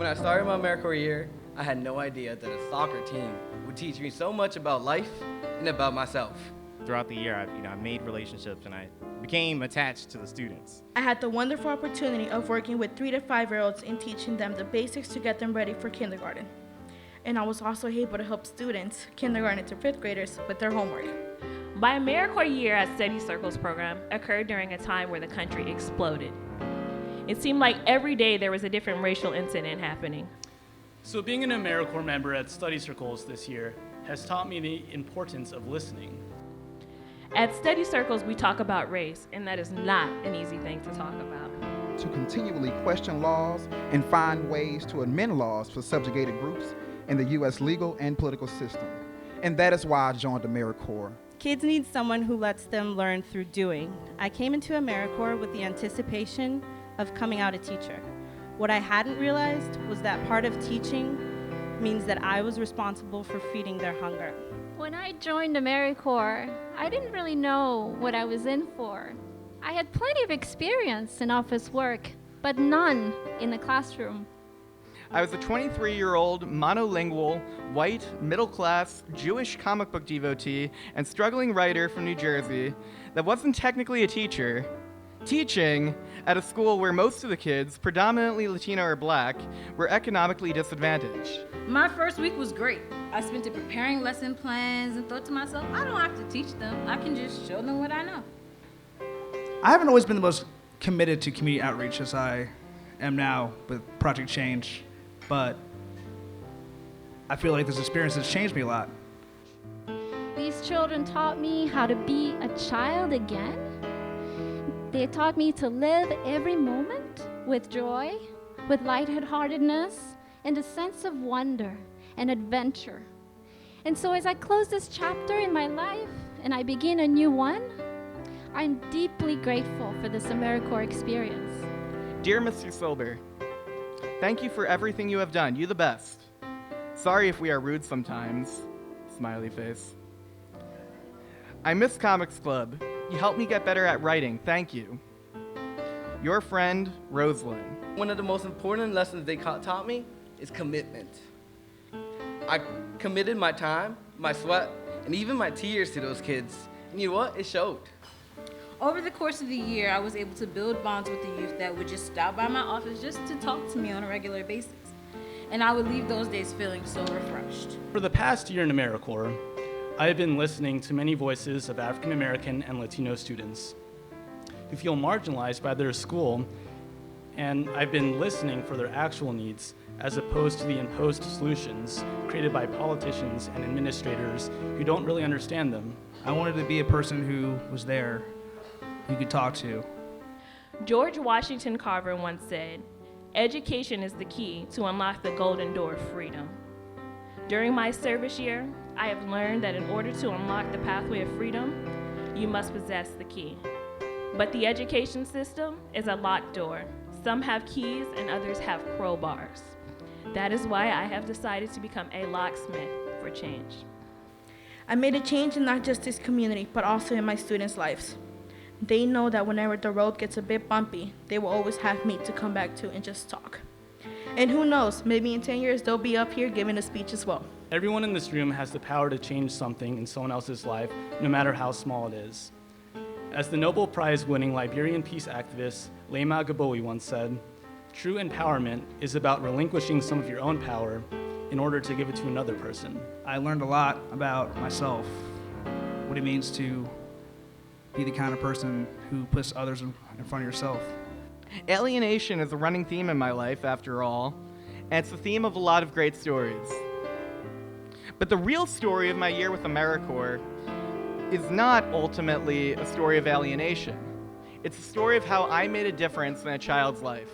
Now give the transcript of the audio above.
When I started my Americorps year, I had no idea that a soccer team would teach me so much about life and about myself. Throughout the year, I made relationships and I became attached to the students. I had the wonderful opportunity of working with 3 to 5-year-olds and teaching them the basics to get them ready for kindergarten. And I was also able to help students, kindergarten to 5th graders, with their homework. My Americorps year at Study Circles program occurred during a time where the country exploded. It seemed like every day there was a different racial incident happening. So being an Americorps member at Study Circles this year has taught me the importance of listening. At Study Circles, we talk about race, and that is not an easy thing to talk about. To continually question laws and find ways to amend laws for subjugated groups in the U.S. legal and political system. And that is why I joined Americorps. Kids need someone who lets them learn through doing. I came into Americorps with the anticipation of coming out a teacher. What I hadn't realized was that part of teaching means that I was responsible for feeding their hunger. When I joined Americorps, I didn't really know what I was in for. I had plenty of experience in office work, but none in the classroom. I was a 23-year-old, monolingual, white, middle-class, Jewish comic book devotee and struggling writer from New Jersey that wasn't technically a teacher, teaching at a school where most of the kids, predominantly Latino or Black, were economically disadvantaged. My first week was great. I spent it preparing lesson plans and thought to myself, I don't have to teach them. I can just show them what I know. I haven't always been the most committed to community outreach as I am now with Project Change, but I feel like this experience has changed me a lot. These children taught me how to be a child again. They taught me to live every moment with joy, with lightheartedness, and a sense of wonder and adventure. And so as I close this chapter in my life and I begin a new one, I'm deeply grateful for this Americorps experience. Dear Mr. Silber, thank you for everything you have done. You the best. Sorry if we are rude sometimes. Smiley face. I miss Comics Club. You helped me get better at writing. Thank you. Your friend, Rosalind. One of the most important lessons they taught me is commitment. I committed my time, my sweat, and even my tears to those kids. And you know what? It showed. Over the course of the year, I was able to build bonds with the youth that would just stop by my office just to talk to me on a regular basis. And I would leave those days feeling so refreshed. For the past year in Americorps, I have been listening to many voices of African American and Latino students who feel marginalized by their school, and I've been listening for their actual needs as opposed to the imposed solutions created by politicians and administrators who don't really understand them. I wanted to be a person who was there, you could talk to. George Washington Carver once said, "Education is the key to unlock the golden door of freedom." During my service year, I have learned that in order to unlock the pathway of freedom, you must possess the key. But the education system is a locked door. Some have keys and others have crowbars. That is why I have decided to become a locksmith for change. I made a change in not just this community, but also in my students' lives. They know that whenever the road gets a bit bumpy, they will always have me to come back to and just talk. And who knows, maybe in 10 years, they'll be up here giving a speech as well. Everyone in this room has the power to change something in someone else's life, no matter how small it is. As the Nobel Prize-winning Liberian peace activist Leymah Gbowee once said, true empowerment is about relinquishing some of your own power in order to give it to another person. I learned a lot about myself, what it means to be the kind of person who puts others in front of yourself. Alienation is a running theme in my life, after all, and it's the theme of a lot of great stories. But the real story of my year with Americorps is not ultimately a story of alienation. It's a story of how I made a difference in a child's life.